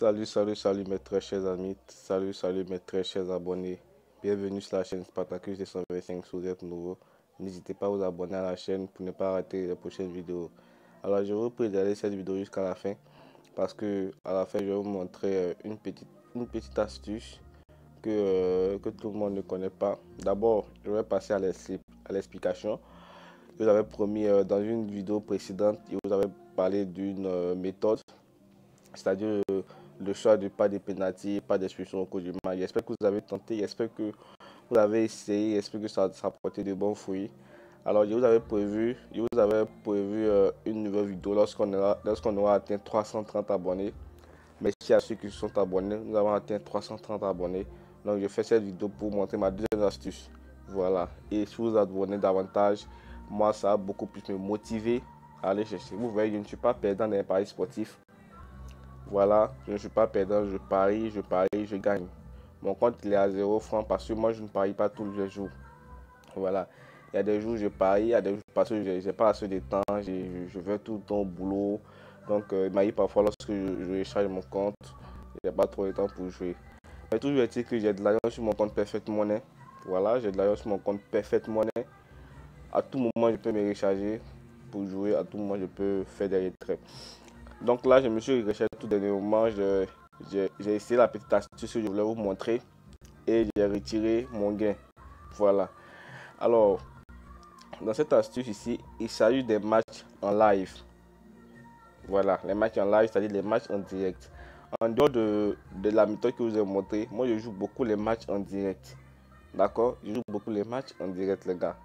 Salut mes très chers amis, salut mes très chers abonnés. Bienvenue sur la chaîne Spartacus 225 si vous êtes nouveau. N'hésitez pas à vous abonner à la chaîne pour ne pas rater les prochaines vidéos. Alors je vous prie d'aller cette vidéo jusqu'à la fin parce que à la fin je vais vous montrer une petite astuce que tout le monde ne connaît pas. D'abord, je vais passer à l'explication. Je vous avais promis dans une vidéo précédente, je vous avais parlé d'une méthode, c'est-à-dire le choix de pas de pénalty, pas d'expulsion au cours du match. J'espère que vous avez tenté, j'espère que vous avez essayé, j'espère que ça a porté de bons fruits. Alors, je vous avais prévu une nouvelle vidéo lorsqu'on aura atteint 330 abonnés. Merci à ceux qui se sont abonnés. Nous avons atteint 330 abonnés. Donc, je fais cette vidéo pour montrer ma deuxième astuce. Voilà. Et si vous abonnez davantage, moi, ça va beaucoup plus me motiver à aller chercher. Vous voyez, je ne suis pas perdant dans les paris sportifs. Voilà, je ne suis pas perdant, je parie, je gagne. Mon compte il est à 0 francs parce que moi je ne parie pas tous les jours. Voilà, il y a des jours je parie, il y a des jours parce que je n'ai pas assez de temps, je vais tout le temps au boulot. Donc il m'arrive parfois lorsque je recharge mon compte, il n'y a pas trop de temps pour jouer. Mais toujours est-il que j'ai de l'argent sur mon compte Perfect Money. Voilà, j'ai de l'argent sur mon compte Perfect Money. À tout moment je peux me recharger pour jouer, à tout moment je peux faire des retraits. Donc là, je me suis recherché tout dernièrement. J'ai essayé la petite astuce que je voulais vous montrer et j'ai retiré mon gain. Voilà. Alors, dans cette astuce ici, il s'agit des matchs en live. Voilà, les matchs en live, c'est-à-dire les matchs en direct. En dehors de la méthode que je vous ai montré, moi je joue beaucoup les matchs en direct. D'accord? Je joue beaucoup les matchs en direct, les gars.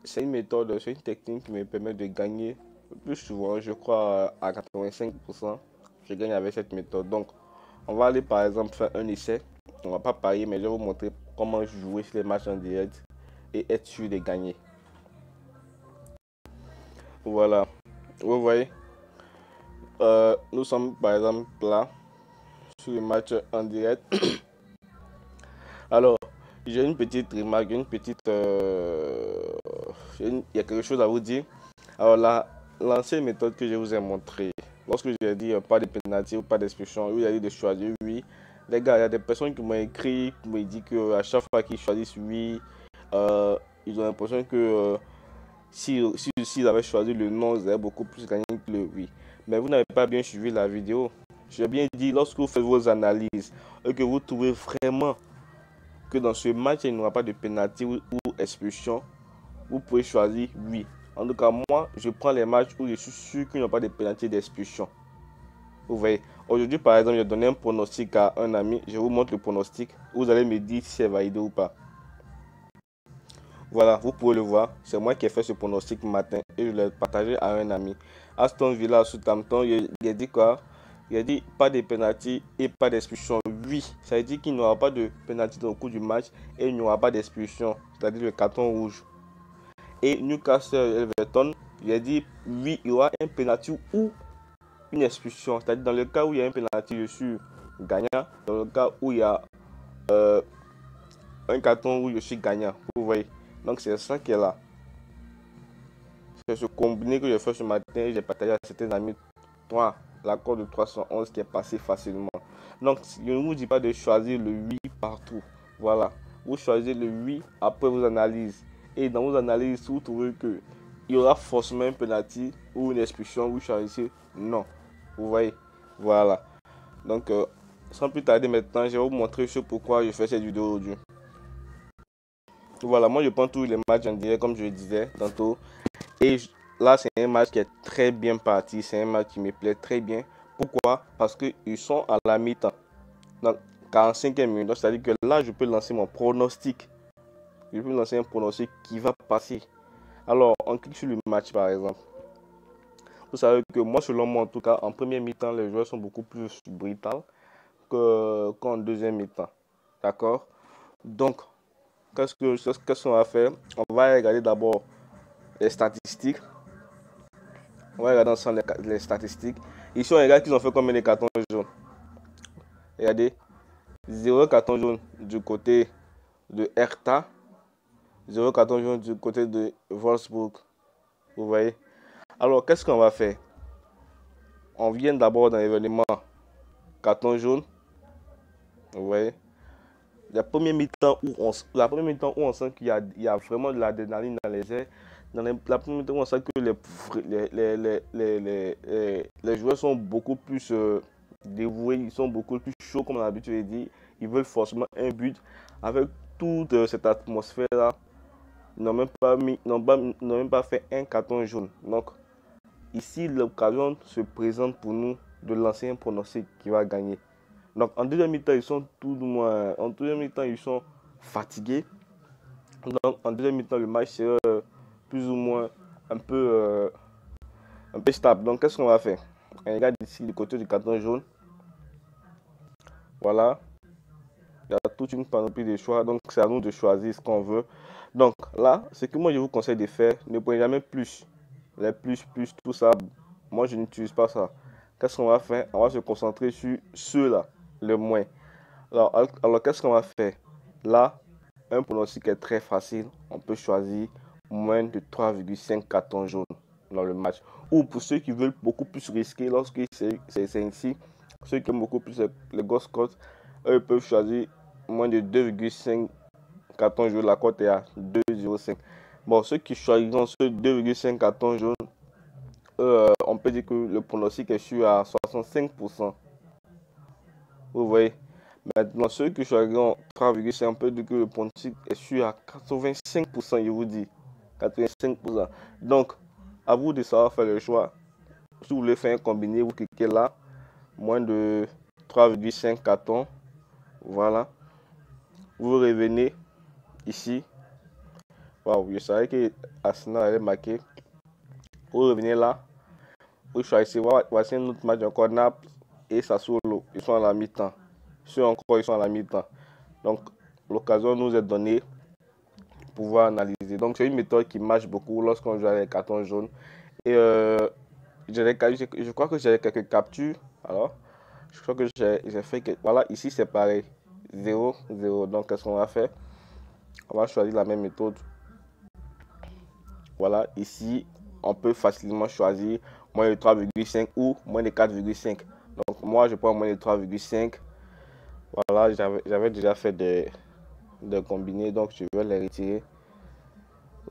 C'est une méthode, c'est une technique qui me permet de gagner plus souvent, je crois à 85%. Je gagne avec cette méthode. Donc, on va aller par exemple faire un essai. On va pas parier, mais je vais vous montrer comment jouer sur les matchs en direct et être sûr de gagner. Voilà, vous voyez, nous sommes par exemple là sur les matchs en direct. Alors, j'ai une petite remarque, il y a quelque chose à vous dire. Alors là, l'ancienne méthode que je vous ai montrée, lorsque j'ai dit pas de pénalty ou pas d'expulsion, oui, il a dit de choisir oui. Les gars, il y a des personnes qui m'ont écrit, qui m'ont dit qu'à chaque fois qu'ils choisissent oui, ils ont l'impression que s'ils avaient choisi le non, ils avaient beaucoup plus gagné que le oui. Mais vous n'avez pas bien suivi la vidéo. J'ai bien dit, lorsque vous faites vos analyses et que vous trouvez vraiment que dans ce match, il n'y aura pas de pénalty ou expulsion, vous pouvez choisir oui. En tout cas, moi, je prends les matchs où je suis sûr qu'il n'y a pas de pénalité d'expulsion. Vous voyez, aujourd'hui, par exemple, j'ai donné un pronostic à un ami. Je vous montre le pronostic. Vous allez me dire si c'est validé ou pas. Voilà, vous pouvez le voir. C'est moi qui ai fait ce pronostic matin et je l'ai partagé à un ami. Aston Villa Southampton, il a dit quoi? Il a dit pas de pénalité et pas d'expulsion. Oui, ça veut dire qu'il n'y aura pas de pénalité au cours du match et il n'y aura pas d'expulsion, c'est-à-dire le carton rouge. Et Newcastle Everton, il a dit oui, il y aura un penalty ou une expulsion. C'est-à-dire dans le cas où il y a un penalty, je suis gagnant. Dans le cas où il y a un carton rouge, je suis gagnant. Vous voyez. Donc c'est ça qui est là. C'est ce combiné que j'ai fait ce matin et j'ai partagé à certains amis. L'accord de 311 qui est passé facilement. Donc je ne vous dis pas de choisir le oui partout. Voilà. Vous choisissez le oui après vos analyses. Et dans vos analyses, vous trouvez que il y aura forcément un penalty ou une expulsion, vous choisissez non. Vous voyez. Voilà. Donc sans plus tarder maintenant, je vais vous montrer ce pourquoi je fais cette vidéo aujourd'hui. Voilà, moi je prends tous les matchs en direct comme je le disais tantôt. Et là, c'est un match qui est très bien parti. C'est un match qui me plaît très bien. Pourquoi? Parce qu'ils sont à la mi-temps. Donc, 45e minute. C'est-à-dire que là, je peux lancer mon pronostic. Je peux lancer un pronostic qui va passer. Alors, on clique sur le match, par exemple. Vous savez que moi, selon moi, en tout cas, en première mi-temps, les joueurs sont beaucoup plus brutaux qu'en deuxième mi-temps. D'accord? Donc, qu'est-ce qu'on va faire? On va regarder d'abord les statistiques. On va regarder ensemble les statistiques. Ici, on regarde qu'ils ont fait combien de cartons jaunes. Regardez. 0 carton jaune du côté de Hertha. 0 carton jaune du côté de Wolfsburg. Vous voyez. Alors, qu'est-ce qu'on va faire? on vient d'abord dans l'événement carton jaune. Vous voyez, la première mi-temps où on sent qu'il y a vraiment de l'adrénaline dans les airs. La première mi-temps où on sent que les joueurs sont beaucoup plus dévoués, ils sont beaucoup plus chauds, comme on a l'habitude de dire. Ils veulent forcément un but. Avec toute cette atmosphère-là, ils n'ont même pas fait un carton jaune. Donc, ici, l'occasion se présente pour nous de lancer un pronostic qui va gagner. Donc, en deuxième mi-temps, ils sont tout du moins. En deuxième mi-temps, ils sont fatigués. Donc, en deuxième mi-temps, le match sera plus ou moins un peu stable. Donc, qu'est-ce qu'on va faire? On regarde ici le côté du carton jaune. Voilà. Il y a toute une panoplie de choix. Donc, c'est à nous de choisir ce qu'on veut. Donc, là, ce que moi, je vous conseille de faire, ne prenez jamais plus. Les plus, tout ça. Moi, je n'utilise pas ça. Qu'est-ce qu'on va faire? On va se concentrer sur ceux-là, le moins. Alors qu'est-ce qu'on va faire? Là, un pronostic est très facile. On peut choisir moins de 3,5 cartons jaunes dans le match. Ou pour ceux qui veulent beaucoup plus risquer, lorsque c'est ainsi, ceux qui aiment beaucoup plus les grosses cotes, eux peuvent choisir moins de 2,5 cartons jaunes. La cote est à 2,05. Bon, ceux qui choisiront ce 2,5 cartons jaunes, on peut dire que le pronostic est sûr à 65%. Vous voyez? Maintenant, ceux qui choisiront 3,5, on peut dire que le pronostic est sûr à 85%, je vous dis. 85%. Donc, à vous de savoir faire le choix. Si vous voulez faire un combiné, vous cliquez là. Moins de 3,5 cartons. Voilà. Vous revenez ici. Waouh, je savais que Arsenal allait marquer. Vous revenez là. Vous choisissez. Voici un autre match encore. Naples et Sassuolo. Ils sont à la mi-temps. Ils sont à la mi-temps. Donc, l'occasion nous est donnée pour pouvoir analyser. Donc, c'est une méthode qui marche beaucoup lorsqu'on joue avec les cartons jaunes. Et je crois que j'ai quelques captures. Alors, je crois que j'ai fait que. Voilà, ici c'est pareil. 0, 0. Donc, qu'est-ce qu'on va faire? On va choisir la même méthode. Voilà, ici, on peut facilement choisir moins de 3,5 ou moins de 4,5. Donc, moi, je prends moins de 3,5. Voilà, j'avais déjà fait des combinés, donc je vais les retirer.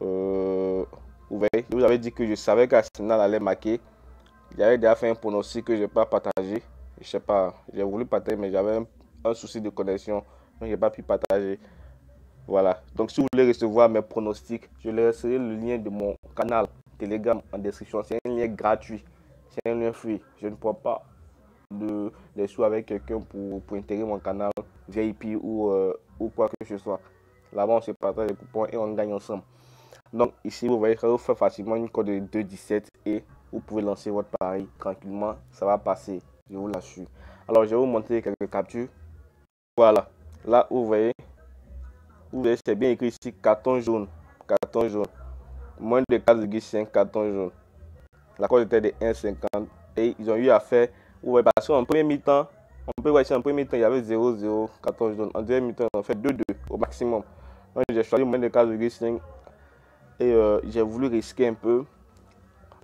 Vous voyez, je vous avais dit que je savais qu'Arsenal allait marquer. J'avais déjà fait un pronostic que je n'ai pas partagé. Je sais pas, j'ai voulu partager, mais j'avais un souci de connexion, donc je n'ai pas pu partager. Voilà, donc si vous voulez recevoir mes pronostics, je laisserai le lien de mon canal Telegram en description. C'est un lien gratuit, c'est un lien free. Je ne prends pas des sous avec quelqu'un pour intégrer mon canal VIP ou quoi que ce soit. Là-bas, on se partage les coupons et on gagne ensemble. Donc ici, vous voyez, ça vous fait facilement une code de 2,17 et vous pouvez lancer votre pari tranquillement. Ça va passer, je vous l'assure. Alors, je vais vous montrer quelques captures. Voilà, là, vous voyez, c'est bien écrit ici, carton jaune. Carton jaune. Moins de 4,5 carton jaune. La cote était de 1,50 et ils ont eu à faire. Vous voyez, parce qu'en premier mi-temps, on peut voir ici en premier mi-temps, il y avait 0,0 carton jaune. En deuxième mi-temps, on fait 2,2 au maximum. Donc, j'ai choisi moins de 4,5 et j'ai voulu risquer un peu.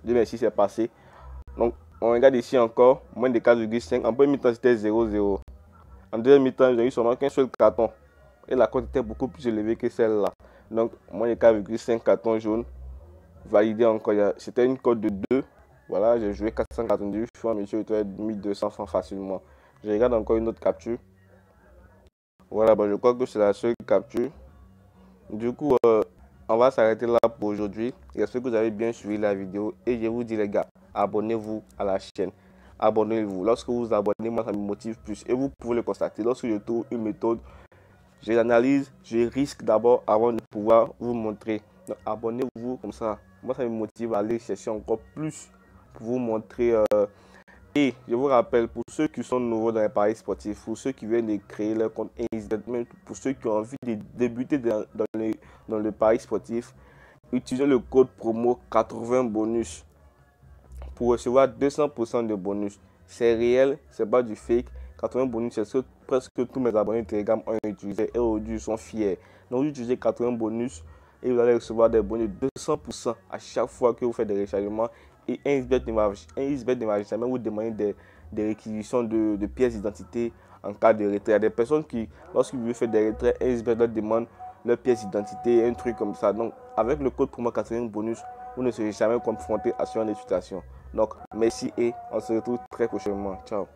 Dieu merci, c'est passé. Donc, on regarde ici encore, moins de 4,5. En premier mi-temps, c'était 0,0. En deuxième mi-temps, j'ai eu seulement qu'un seul carton. Et la cote était beaucoup plus élevée que celle-là. Donc, moins de 4,5 cartons jaunes. Validé encore. C'était une cote de 2. Voilà, j'ai joué 498 fois, monsieur, il 1200 francs facilement. Je regarde encore une autre capture. Voilà, bon, je crois que c'est la seule capture. Du coup, on va s'arrêter là pour aujourd'hui. J'espère que vous avez bien suivi la vidéo. Et je vous dis, les gars, abonnez-vous à la chaîne. Abonnez-vous. Lorsque vous vous abonnez, moi, ça me motive plus. Et vous pouvez le constater. Lorsque je trouve une méthode, je l'analyse, je risque d'abord avant de pouvoir vous montrer. Donc, abonnez-vous comme ça. Moi, ça me motive à aller chercher encore plus pour vous montrer. Et je vous rappelle, pour ceux qui sont nouveaux dans les paris sportifs, pour ceux qui viennent de créer leur compte, même pour ceux qui ont envie de débuter dans le pari sportif, utilisez le code promo 80 bonus pour recevoir 200% de bonus. C'est réel, c'est pas du fake. 80 bonus, c'est ce que presque tous mes abonnés Telegram ont utilisé et aujourd'hui ils sont fiers. Donc, vous utilisez 80 bonus et vous allez recevoir des bonus de 200% à chaque fois que vous faites des rechargements et un XBET ne va jamais vous demander des réquisitions de pièces d'identité en cas de retrait. Il y a des personnes qui, lorsqu'ils veulent faire des retraits, un XBET leur demande leur pièce d'identité, un truc comme ça. Donc, avec le code promo 80 bonus, vous ne serez jamais confronté à ce genre de situation. Donc, merci et on se retrouve très prochainement. Ciao.